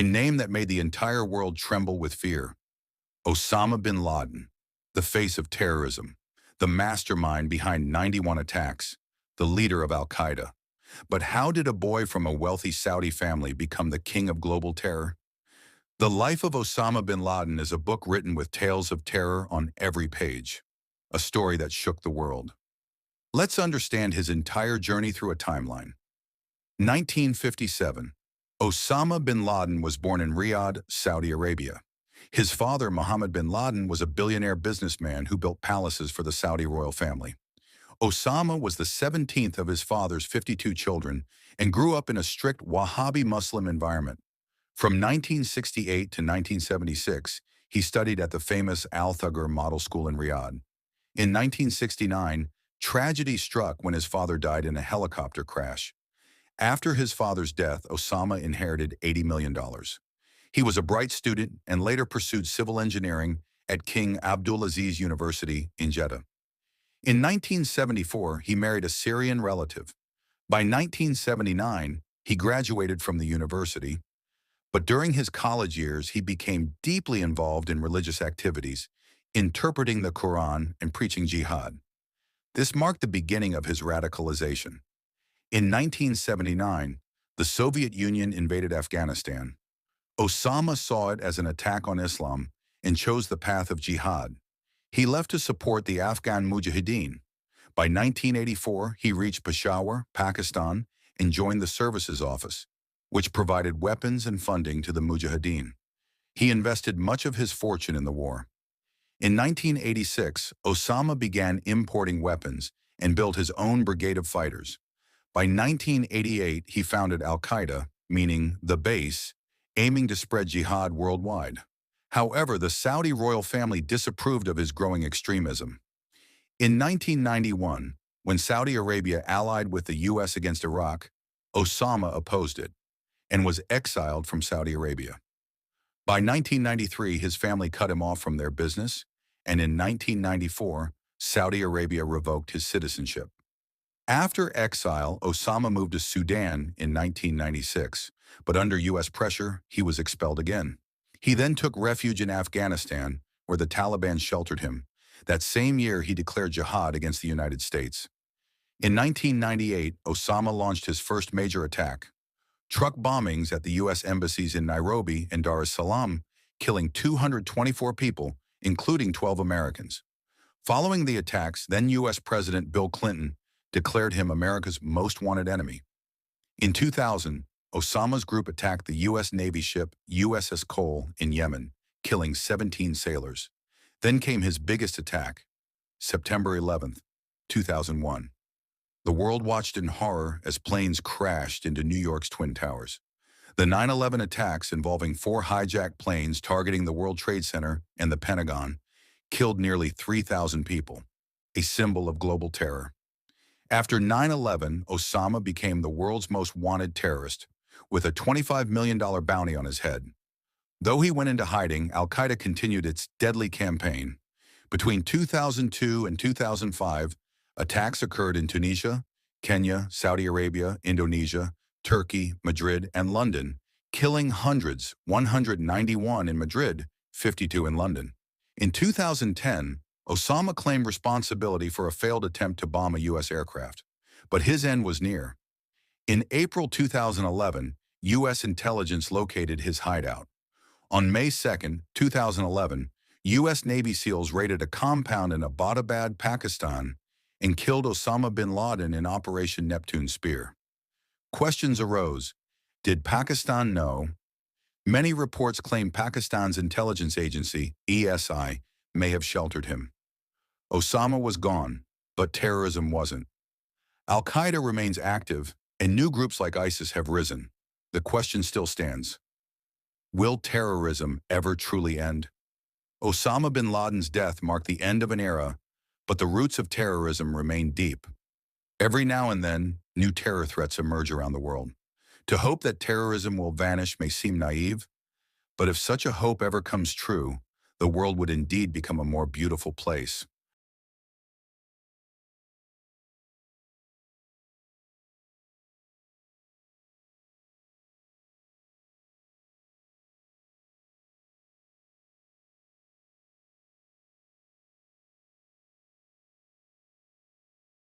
a name that made the entire world tremble with fear. Osama bin Laden, the face of terrorism, the mastermind behind 91 attacks, the leader of Al-Qaeda. But how did a boy from a wealthy Saudi family become the king of global terror? The Life of Osama bin Laden is a book written with tales of terror on every page, a story that shook the world. Let's understand his entire journey through a timeline. 1957. Osama bin Laden was born in Riyadh, Saudi Arabia. His father, Mohammed bin Laden, was a billionaire businessman who built palaces for the Saudi royal family. Osama was the 17th of his father's 52 children and grew up in a strict Wahhabi Muslim environment. From 1968 to 1976, he studied at the famous Al-Thugr Model School in Riyadh. In 1969, tragedy struck when his father died in a helicopter crash. After his father's death, Osama inherited $80 million. He was a bright student and later pursued civil engineering at King Abdulaziz University in Jeddah. In 1974, he married a Syrian relative. By 1979, he graduated from the university, but during his college years, he became deeply involved in religious activities, interpreting the Quran and preaching jihad. This marked the beginning of his radicalization. In 1979, the Soviet Union invaded Afghanistan. Osama saw it as an attack on Islam and chose the path of jihad. He left to support the Afghan Mujahideen. By 1984, he reached Peshawar, Pakistan, and joined the Services Office, which provided weapons and funding to the Mujahideen. He invested much of his fortune in the war. In 1986, Osama began importing weapons and built his own brigade of fighters. By 1988, he founded Al-Qaeda, meaning the base, aiming to spread jihad worldwide. However, the Saudi royal family disapproved of his growing extremism. In 1991, when Saudi Arabia allied with the U.S. against Iraq, Osama opposed it and was exiled from Saudi Arabia. By 1993, his family cut him off from their business, and in 1994, Saudi Arabia revoked his citizenship. After exile, Osama moved to Sudan in 1996, but under U.S. pressure, he was expelled again. He then took refuge in Afghanistan, where the Taliban sheltered him. That same year, he declared jihad against the United States. In 1998, Osama launched his first major attack. Truck bombings at the U.S. embassies in Nairobi and Dar es Salaam, killing 224 people, including 12 Americans. Following the attacks, then U.S. President Bill Clinton declared him America's most wanted enemy. In 2000, Osama's group attacked the U.S. Navy ship USS Cole in Yemen, killing 17 sailors. Then came his biggest attack, September 11, 2001. The world watched in horror as planes crashed into New York's Twin Towers. The 9/11 attacks, involving 4 hijacked planes targeting the World Trade Center and the Pentagon, killed nearly 3,000 people, a symbol of global terror. After 9/11, Osama became the world's most wanted terrorist, with a $25 million bounty on his head. Though he went into hiding, Al-Qaeda continued its deadly campaign. Between 2002 and 2005, attacks occurred in Tunisia, Kenya, Saudi Arabia, Indonesia, Turkey, Madrid, and London, killing hundreds, 191 in Madrid, 52 in London. In 2010, Osama claimed responsibility for a failed attempt to bomb a U.S. aircraft, but his end was near. In April 2011, U.S. intelligence located his hideout. On May 2, 2011, U.S. Navy SEALs raided a compound in Abbottabad, Pakistan, and killed Osama bin Laden in Operation Neptune Spear. Questions arose. Did Pakistan know? Many reports claim Pakistan's intelligence agency, ESI, may have sheltered him. Osama was gone, but terrorism wasn't. Al-Qaeda remains active, and new groups like ISIS have risen. The question still stands. Will terrorism ever truly end? Osama bin Laden's death marked the end of an era, but the roots of terrorism remain deep. Every now and then, new terror threats emerge around the world. To hope that terrorism will vanish may seem naive, but if such a hope ever comes true, the world would indeed become a more beautiful place.